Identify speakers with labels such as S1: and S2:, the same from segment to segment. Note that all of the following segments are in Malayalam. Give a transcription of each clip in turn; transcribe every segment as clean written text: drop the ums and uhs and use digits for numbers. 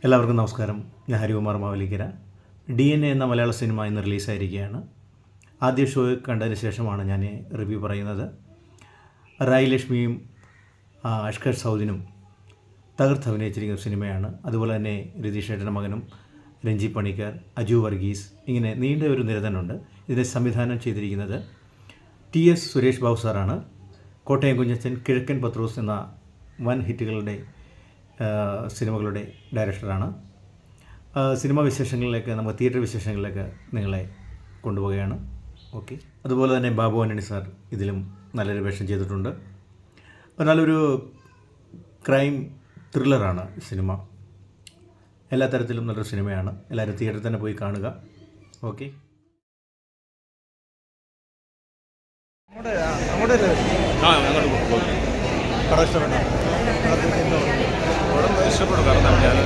S1: എല്ലാവർക്കും നമസ്കാരം. ഞാൻ ഹരികുമാർ മാവലിക്കര. DNA എന്ന മലയാള സിനിമ ഇന്ന് റിലീസായിരിക്കുകയാണ്. ആദ്യ ഷോ കണ്ടതിന് ശേഷമാണ് ഞാൻ റിവ്യൂ പറയുന്നത്. റായ് ലക്ഷ്മിയും അഷ്കർ സൗദിനും തകർത്ത് അഭിനയിച്ചിരിക്കുന്ന സിനിമയാണ്. അതുപോലെ തന്നെ രതീഷ് ഏട്ടൻ്റെ മകനും രഞ്ജി പണിക്കർ, അജു വർഗീസ്, ഇങ്ങനെ നീണ്ട ഒരു നിര തന്നെയുണ്ട്. ഇതിനെ സംവിധാനം ചെയ്തിരിക്കുന്നത് TS സുരേഷ് ബാബു സാറാണ്. കോട്ടയം കുഞ്ഞച്ചൻ, കിഴക്കൻ പത്രോസ് എന്ന വൻ ഹിറ്റുകളുടെ സിനിമകളുടെ ഡയറക്ടറാണ്. സിനിമാ വിശേഷങ്ങളിലേക്ക്, നമുക്ക് തിയേറ്റർ വിശേഷങ്ങളിലേക്ക് നിങ്ങളെ കൊണ്ടുപോവുകയാണ്. ഓക്കെ. അതുപോലെ തന്നെ ബാബു ആൻ്റണി സാർ ഇതിലും നല്ലൊരു വേഷം ചെയ്തിട്ടുണ്ട്. നല്ലൊരു ക്രൈം ത്രില്ലറാണ് സിനിമ. എല്ലാ തരത്തിലും നല്ലൊരു സിനിമയാണ്. എല്ലാവരും തിയേറ്ററിൽ തന്നെ പോയി കാണുക. ഓക്കെ.
S2: ഇഷ്ടപ്പെട്ടു. കാരണം ഞാൻ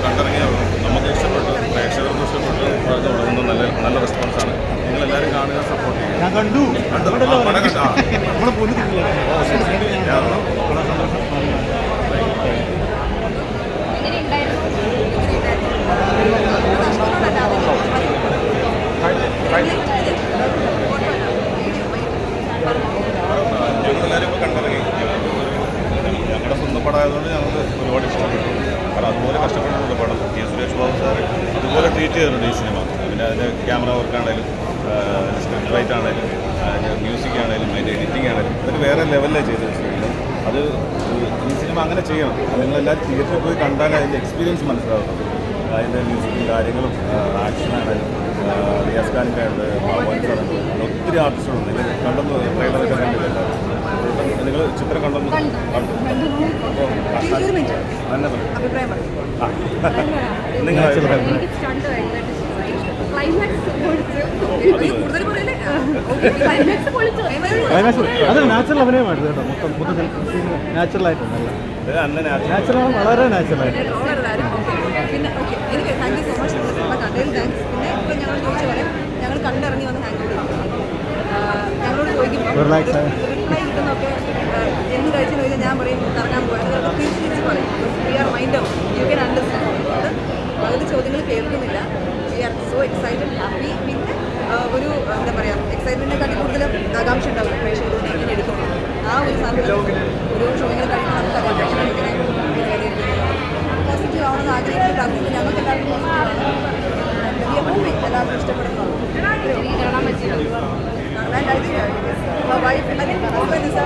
S2: കണ്ടിറങ്ങിയ നമുക്ക് ഇഷ്ടപ്പെട്ടു, പ്രേക്ഷകർക്ക് ഇഷ്ടപ്പെട്ടു. തുടങ്ങുന്ന നല്ല റെസ്പോൺസാണ്. നിങ്ങളെല്ലാവരും കാണുക, സപ്പോർട്ട് ചെയ്യുക.
S3: ഞാൻ കണ്ടു.
S2: ഞങ്ങളെല്ലാവരും ഇപ്പോൾ കണ്ടിറങ്ങി. ഞങ്ങളുടെ സ്വന്തം പടമായതുകൊണ്ട് ഞങ്ങൾക്ക് ഒരുപാട് ഇഷ്ടപ്പെട്ടു. കാരണം അതുപോലെ കഷ്ടപ്പെട്ടിട്ടുണ്ട് പടം. TS സുരേഷ് ബാബു സാറ് അതുപോലെ ട്രീറ്റ് ചെയ്തിട്ടുണ്ട് ഈ സിനിമ. പിന്നെ അതിൻ്റെ ക്യാമറ വർക്കാണേലും, സ്ക്രിപ്റ്റ് റൈറ്റ് ആണേലും, മ്യൂസിക് ആണേലും, അതിൻ്റെ എഡിറ്റിംഗ് ആണേലും ഇതൊക്കെ വേറെ ലെവലിലാണ് ചെയ്തത്. അത് ഈ സിനിമ അങ്ങനെ ചെയ്യണം. നിങ്ങളെല്ലാവരും തിയേറ്ററിൽ പോയി കണ്ടാലേ അതിൻ്റെ എക്സ്പീരിയൻസ് മനസ്സിലാവുന്നത്. അതിൻ്റെ മ്യൂസിക്കും കാര്യങ്ങളും, ആക്ഷനാണേലും, റിയാസ് ഖാനൊക്കെ ഉണ്ട്, ബാബു സാറുണ്ട്, ഒത്തിരി ആർട്ടിസ്റ്റുകളുണ്ട്. നിങ്ങൾ കണ്ടെന്ന് ട്രെയിലറൊക്കെ കണ്ടില്ല. നിങ്ങൾ ചിത്രം കണ്ടെന്ന് നിങ്ങൾ
S3: അത് നാച്ചുറൽ അഭിനയമായിരുന്നു കേട്ടോ. മൊത്തത്തിൽ നാച്ചുറലായിട്ടുണ്ടല്ല. നാച്ചുറൽ, വളരെ നാച്ചുറലായിട്ട്.
S4: പിന്നെ ഓക്കെ, എനിക്ക് താങ്ക് യു സോ മച്ച്. കണ്ടതിൽ താങ്ക്സ്. പിന്നെ ഇപ്പോൾ ഞങ്ങൾ ചോദിച്ച പോലെ ഞങ്ങൾ കണ്ടിറങ്ങി വന്ന് ഹാങ് ഔട്ട് ഞങ്ങളോട് ചോദിക്കുമ്പോൾ റിപ്ലൈ കിട്ടുന്നൊക്കെ എന്ന് കഴിച്ചെന്ന് ചോദിച്ചാൽ ഞാൻ പറയും കറങ്ങാൻ പോയത് തിരിച്ച് പറയും. We are mind out, you can understand. പകുതി ചോദ്യങ്ങൾ കേൾക്കുന്നില്ല. We are so excited, happy. പിന്നെ ഒരു എന്താ പറയുക, എക്സൈറ്റ്മെൻറ്റിനെക്കാട്ടി കൂടുതൽ ആകാംക്ഷ ഉണ്ടാവും പ്രേക്ഷകർ എങ്ങനെ എടുക്കും. ആ ഒരു സാധനം ഒരു ഷോയിങ്ങൾ കഴിയുമ്പോൾ നമുക്ക് അറിയാം ഇങ്ങനെ പോസിറ്റീവ് ആവണമെന്ന് ആഗ്രഹിക്കുന്നത്. പ്രാർത്ഥിക്കുന്നത് ഞങ്ങൾക്ക് എല്ലാവർക്കും വലിയ മൂവി എല്ലാവർക്കും ഇഷ്ടപ്പെടുന്നു. And I think my wife, I think my husband is a